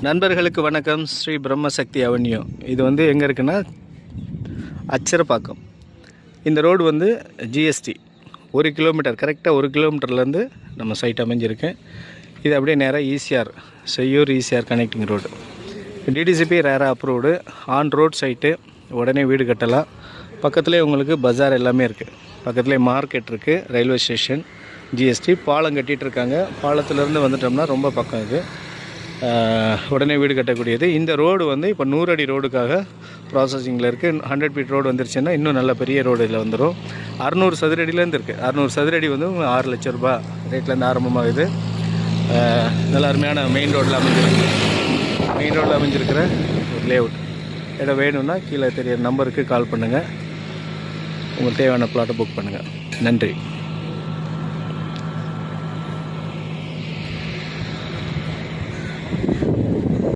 நண்பர்களுக்கு வணக்கம். ஸ்ரீ பிரம்மசக்தி அவென்யூ இது வந்து எங்கே இருக்குன்னா அச்சரப்பாக்கம். இந்த ரோடு வந்து ஜிஎஸ்டி 1 கிலோமீட்டர் கரெக்டாக 1 கிலோமீட்டர்லேருந்து நம்ம சைட் அமைஞ்சிருக்கு. இது அப்படியே நேராக ECR Cheyyur ECR connecting road. DTCP RERA approved on road side. உடனே வீடு கட்டலாம். பக்கத்துலேயே உங்களுக்கு பஜார் எல்லாமே இருக்குது. பக்கத்துலேயே மார்க்கெட் இருக்குது, ரயில்வே ஸ்டேஷன், ஜிஎஸ்டி பாலம் கட்டிகிட்டு இருக்காங்க. பாலத்திலேருந்து வந்துட்டோம்னா ரொம்ப பக்கம் இது. உடனே வீடு கட்டக்கூடியது. இந்த ரோடு வந்து இப்போ 100 அடி ரோடுக்காக ப்ராசஸிங்கில் இருக்குது. 100 ஃபீட் ரோடு வந்துருச்சுன்னா இன்னும் நல்ல பெரிய ரோடு இதில் வந்துடும். 600 சதுரடியிலேருந்து இருக்குது. 600 சதுரடி வந்து 6 லட்ச ரூபா ரேட்லேருந்து ஆரம்பமாகுது. நல்ல அருமையான மெயின் ரோட்டில் அமைஞ்சிருக்கிற ஒரு லேஅவுட். இடம் வேணும்னா கீழே தெரியிற நம்பருக்கு கால் பண்ணுங்கள். உங்களுக்கு தேவையான பிளாட்டை புக் பண்ணுங்கள். நன்றி.